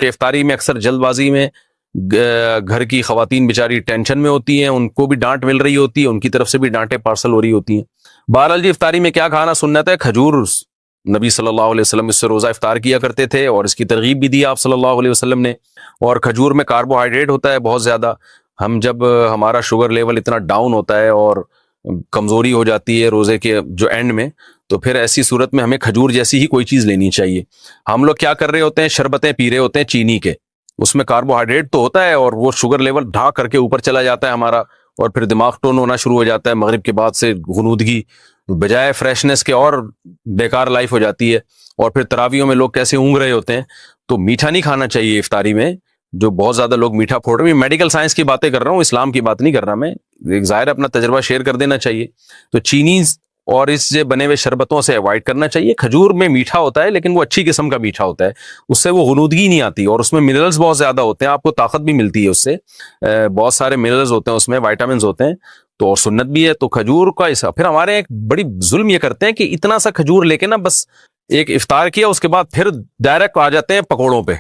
کہ افطاری میں اکثر جلد بازی میں گھر کی خواتین بیچاری ٹینشن میں ہوتی ہیں، ان کو بھی ڈانٹ مل رہی ہوتی ہے، ان کی طرف سے بھی ڈانٹیں پارسل ہو رہی ہوتی ہیں۔ بہرحال جی افطاری میں کیا کھانا سنت ہے؟ کھجور، نبی صلی اللہ علیہ وسلم اس سے روزہ افطار کیا کرتے تھے اور اس کی ترغیب بھی دی آپ صلی اللہ علیہ وسلم نے۔ اور کھجور میں کاربوہائیڈریٹ ہوتا ہے بہت زیادہ، ہم جب ہمارا شوگر لیول اتنا ڈاؤن ہوتا ہے اور کمزوری ہو جاتی ہے روزے کے جو اینڈ میں، تو پھر ایسی صورت میں ہمیں کھجور جیسی ہی کوئی چیز لینی چاہیے۔ ہم لوگ کیا کر رہے ہوتے ہیں؟ شربتیں پی رہے ہوتے ہیں چینی کے، اس میں کاربوہائیڈریٹ تو ہوتا ہے اور وہ شوگر لیول ڈھا کر کے اوپر چلا جاتا ہے ہمارا، اور پھر دماغ ٹون ہونا شروع ہو جاتا ہے، مغرب کے بعد سے غنودگی بجائے فریشنس کے اور بیکار لائف ہو جاتی ہے، اور پھر تراویحوں میں لوگ کیسے اونگ رہے ہوتے ہیں۔ تو میٹھا نہیں کھانا چاہیے افطاری میں، جو بہت زیادہ لوگ میٹھا پھوڑ رہے ہیں۔ میڈیکل سائنس کی باتیں کر رہا ہوں، اسلام کی بات نہیں کر رہا میں، ایک ظاہر اپنا تجربہ شیئر کر دینا چاہیے۔ تو چینی اور اس سے بنے ہوئے شربتوں سے اوائڈ کرنا چاہیے۔ کھجور میں میٹھا ہوتا ہے لیکن وہ اچھی قسم کا میٹھا ہوتا ہے، اس سے وہ غنودگی نہیں آتی، اور اس میں منرلز بہت زیادہ ہوتے ہیں، آپ کو طاقت بھی ملتی ہے اس سے، بہت سارے منرلز ہوتے ہیں اس میں، وائٹامنز ہوتے ہیں، تو اور سنت بھی ہے۔ تو کھجور کا ایسا پھر ہمارے ایک بڑی ظلم یہ کرتے ہیں کہ اتنا سا کھجور لے کے نا بس ایک افطار کیا، اس کے بعد پھر ڈائریکٹ آ جاتے ہیں پکوڑوں پہ۔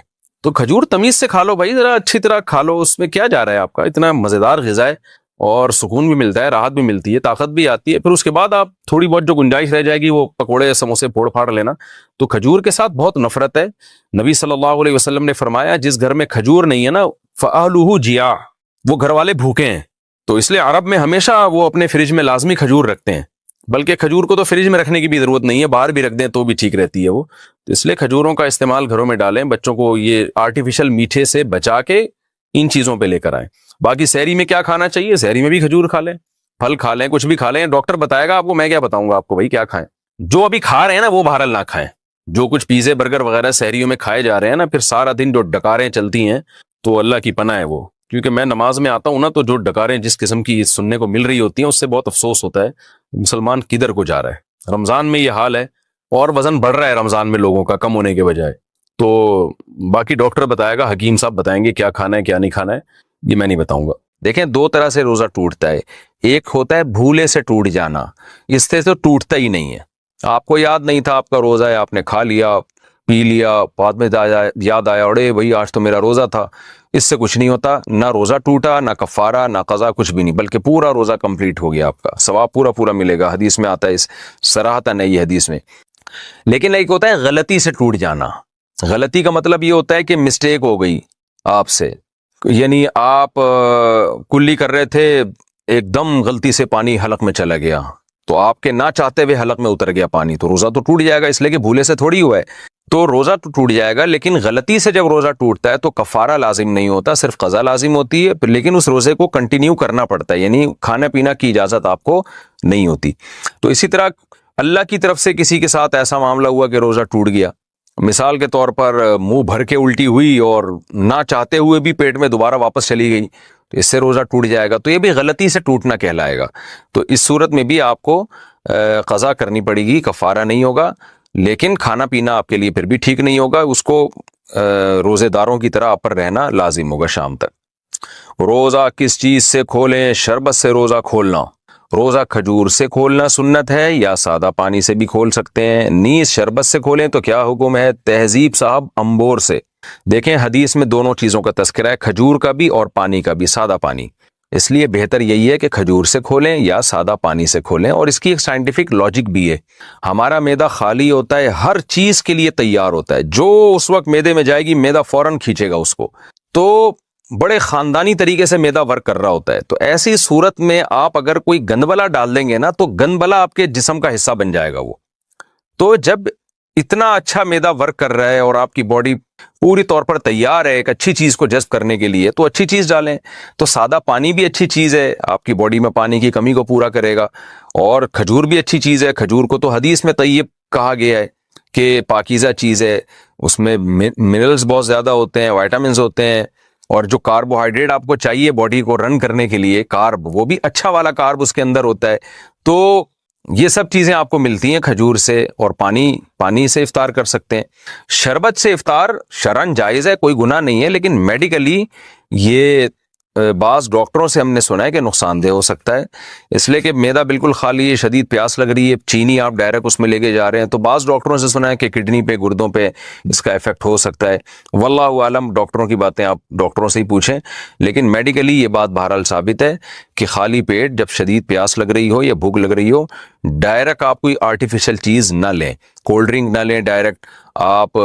تو کھجور تمیز سے کھا لو بھائی، ذرا اچھی طرح کھا لو، اس میں کیا جا رہا ہے آپ کا، اتنا مزیدار غذا ہے اور سکون بھی ملتا ہے، راحت بھی ملتی ہے، طاقت بھی آتی ہے۔ پھر اس کے بعد آپ تھوڑی بہت جو گنجائش رہ جائے گی وہ پکوڑے سموسے پھوڑ پھاڑ لینا۔ تو کھجور کے ساتھ بہت نفرت ہے۔ نبی صلی اللہ علیہ وسلم نے فرمایا جس گھر میں کھجور نہیں ہے نا فَأَهْلُهُ جِيَاعٌ، وہ گھر والے بھوکے ہیں۔ تو اس لیے عرب میں ہمیشہ وہ اپنے فریج میں لازمی کھجور رکھتے ہیں، بلکہ کھجور کو تو فریج میں رکھنے کی بھی ضرورت نہیں ہے، باہر بھی رکھ دیں تو بھی ٹھیک رہتی ہے وہ۔ تو اس لیے کھجوروں کا استعمال گھروں میں ڈالیں، بچوں کو یہ آرٹیفیشل میٹھے سے بچا کے ان چیزوں پہ لے کر آئیں۔ باقی سحری میں کیا کھانا چاہیے؟ سحری میں بھی کھجور کھا لیں، پھل کھا لیں، کچھ بھی کھا لیں، ڈاکٹر بتائے گا آپ کو، میں کیا بتاؤں گا آپ کو بھائی کیا کھائیں۔ جو ابھی کھا رہے ہیں نا وہ بہرحال نہ کھائیں، جو کچھ پیزے برگر وغیرہ سحریوں میں کھائے جا رہے ہیں نا، پھر سارا دن جو ڈکاریں چلتی ہیں تو اللہ کی پناہ ہے وہ، کیونکہ میں نماز میں آتا ہوں نا، تو جو ڈکاریں جس قسم کی سننے کو مل رہی ہوتی ہیں اس سے بہت افسوس ہوتا ہے، مسلمان کدھر کو جا رہا ہے۔ رمضان میں یہ حال ہے اور وزن بڑھ رہا ہے رمضان میں لوگوں کا کم ہونے کے بجائے۔ تو باقی ڈاکٹر بتائے گا، حکیم صاحب بتائیں گے کیا کھانا ہے کیا نہیں کھانا ہے، یہ میں نہیں بتاؤں گا۔ دیکھیں دو طرح سے روزہ ٹوٹتا ہے، ایک ہوتا ہے بھولے سے ٹوٹ جانا، اس سے تو ٹوٹتا ہی نہیں ہے، آپ کو یاد نہیں تھا آپ کا روزہ ہے، آپ نے کھا لیا پی لیا، بعد میں یاد آیا اڑے بھائی آج تو میرا روزہ تھا، اس سے کچھ نہیں ہوتا، نہ روزہ ٹوٹا، نہ کفارہ، نہ قضا، کچھ بھی نہیں، بلکہ پورا روزہ کمپلیٹ ہو گیا، آپ کا ثواب پورا ملے گا، حدیث میں آتا ہے، اس صراحتاً ہے یہ حدیث میں۔ لیکن ایک ہوتا ہے غلطی سے ٹوٹ جانا، غلطی کا مطلب یہ ہوتا ہے کہ مسٹیک ہو گئی آپ سے، یعنی آپ کلی کر رہے تھے، ایک دم غلطی سے پانی حلق میں چلا گیا، تو آپ کے نہ چاہتے ہوئے حلق میں اتر گیا پانی، تو روزہ تو ٹوٹ جائے گا، اس لیے کہ بھولے سے تھوڑی ہوا ہے، تو روزہ تو ٹوٹ جائے گا۔ لیکن غلطی سے جب روزہ ٹوٹتا ہے تو کفارہ لازم نہیں ہوتا، صرف قضا لازم ہوتی ہے، لیکن اس روزے کو کنٹینیو کرنا پڑتا ہے، یعنی کھانا پینا کی اجازت آپ کو نہیں ہوتی۔ تو اسی طرح اللہ کی طرف سے کسی کے ساتھ ایسا معاملہ ہوا کہ روزہ ٹوٹ گیا، مثال کے طور پر منہ بھر کے الٹی ہوئی اور نہ چاہتے ہوئے بھی پیٹ میں دوبارہ واپس چلی گئی، تو اس سے روزہ ٹوٹ جائے گا، تو یہ بھی غلطی سے ٹوٹنا کہلائے گا۔ تو اس صورت میں بھی آپ کو قضا کرنی پڑے گی، کفارہ نہیں ہوگا، لیکن کھانا پینا آپ کے لیے پھر بھی ٹھیک نہیں ہوگا، اس کو روزے داروں کی طرح آپ پر رہنا لازم ہوگا شام تک۔ روزہ کس چیز سے کھولیں؟ شربت سے روزہ کھولنا، روزہ کھجور سے کھولنا سنت ہے، یا سادہ پانی سے بھی کھول سکتے ہیں، نیز شربت سے کھولیں تو کیا حکم ہے؟ تہذیب صاحب امبور سے، دیکھیں حدیث میں دونوں چیزوں کا تذکرہ ہے، کھجور کا بھی اور پانی کا بھی، سادہ پانی، اس لیے بہتر یہی ہے کہ کھجور سے کھولیں یا سادہ پانی سے کھولیں۔ اور اس کی ایک سائنٹیفک لاجک بھی ہے، ہمارا معدہ خالی ہوتا ہے، ہر چیز کے لیے تیار ہوتا ہے، جو اس وقت معدے میں جائے گی معدہ فوراً کھینچے گا اس کو، تو بڑے خاندانی طریقے سے معدہ ورک کر رہا ہوتا ہے۔ تو ایسی صورت میں آپ اگر کوئی گندبلا ڈال دیں گے نا تو گندبلا آپ کے جسم کا حصہ بن جائے گا وہ۔ تو جب اتنا اچھا معدہ ورک کر رہا ہے اور آپ کی باڈی پوری طور پر تیار ہے ایک اچھی چیز کو جذب کرنے کے لیے، تو اچھی چیز ڈالیں۔ تو سادہ پانی بھی اچھی چیز ہے، آپ کی باڈی میں پانی کی کمی کو پورا کرے گا، اور کھجور بھی اچھی چیز ہے، کھجور کو تو حدیث میں طیب کہا گیا ہے کہ پاکیزہ چیز ہے، اس میں منرلز بہت زیادہ ہوتے ہیں، وائٹامنز ہوتے ہیں، اور جو کاربوہائیڈریٹ آپ کو چاہیے باڈی کو رن کرنے کے لیے، کارب، وہ بھی اچھا والا کارب اس کے اندر ہوتا ہے۔ تو یہ سب چیزیں آپ کو ملتی ہیں کھجور سے، اور پانی سے افطار کر سکتے ہیں۔ شربت سے افطار شرعاً جائز ہے، کوئی گناہ نہیں ہے، لیکن میڈیکلی یہ بعض ڈاکٹروں سے ہم نے سنا ہے کہ نقصان دہ ہو سکتا ہے، اس لیے کہ معدہ بالکل خالی ہے، شدید پیاس لگ رہی ہے، چینی آپ ڈائریکٹ اس میں لے کے جا رہے ہیں، تو بعض ڈاکٹروں سے سنا ہے کہ کڈنی پہ، گردوں پہ اس کا افیکٹ ہو سکتا ہے۔ واللہ عالم، ڈاکٹروں کی باتیں آپ ڈاکٹروں سے ہی پوچھیں، لیکن میڈیکلی یہ بات بہرحال ثابت ہے کہ خالی پیٹ جب شدید پیاس لگ رہی ہو یا بھوک لگ رہی ہو، ڈائریکٹ آپ کوئی آرٹیفیشل چیز نہ لیں، کولڈ ڈرنک نہ لیں ڈائریکٹ۔ آپ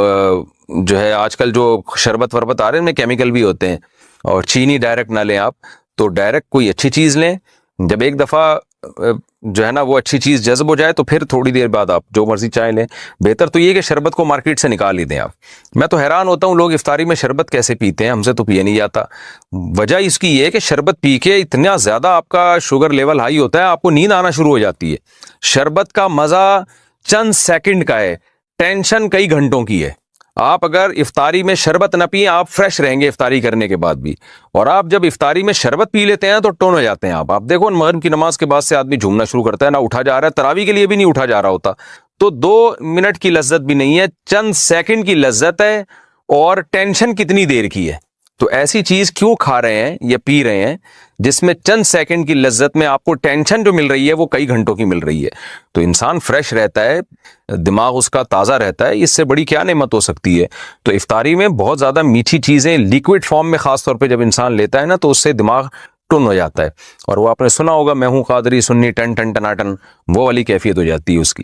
جو ہے آج کل جو شربت وربت آ رہے ہیں ان میں کیمیکل بھی ہوتے ہیں، اور چینی ڈائریکٹ نہ لیں آپ، تو ڈائریکٹ کوئی اچھی چیز لیں۔ جب ایک دفعہ جو ہے نا وہ اچھی چیز جذب ہو جائے تو پھر تھوڑی دیر بعد آپ جو مرضی چائے لیں۔ بہتر تو یہ کہ شربت کو مارکیٹ سے نکال ہی دیں آپ۔ میں تو حیران ہوتا ہوں لوگ افطاری میں شربت کیسے پیتے ہیں، ہم سے تو پیا نہیں جاتا۔ وجہ اس کی یہ ہے کہ شربت پی کے اتنا زیادہ آپ کا شوگر لیول ہائی ہوتا ہے، آپ کو نیند آنا شروع ہو جاتی ہے۔ شربت کا مزہ چند سیکنڈ کا ہے، ٹینشن کئی گھنٹوں کی ہے۔ آپ اگر افطاری میں شربت نہ پئیں، آپ فریش رہیں گے افطاری کرنے کے بعد بھی، اور آپ جب افطاری میں شربت پی لیتے ہیں تو ٹون ہو جاتے ہیں آپ دیکھو مغرب کی نماز کے بعد سے آدمی جھومنا شروع کرتا ہے، نہ اٹھا جا رہا ہے، تراویح کے لیے بھی نہیں اٹھا جا رہا ہوتا، تو 2 منٹ کی لذت بھی نہیں ہے، چند سیکنڈ کی لذت ہے، اور ٹینشن کتنی دیر کی ہے۔ تو ایسی چیز کیوں کھا رہے ہیں یا پی رہے ہیں جس میں چند سیکنڈ کی لذت میں آپ کو ٹینشن جو مل رہی ہے وہ کئی گھنٹوں کی مل رہی ہے۔ تو انسان فریش رہتا ہے، دماغ اس کا تازہ رہتا ہے، اس سے بڑی کیا نعمت ہو سکتی ہے۔ تو افطاری میں بہت زیادہ میٹھی چیزیں لیکوڈ فارم میں خاص طور پہ جب انسان لیتا ہے نا تو اس سے دماغ ٹن ہو جاتا ہے، اور وہ آپ نے سنا ہوگا میں ہوں قادری سنی ٹن ٹن ٹناٹن، وہ والی کیفیت ہو جاتی ہے اس کی۔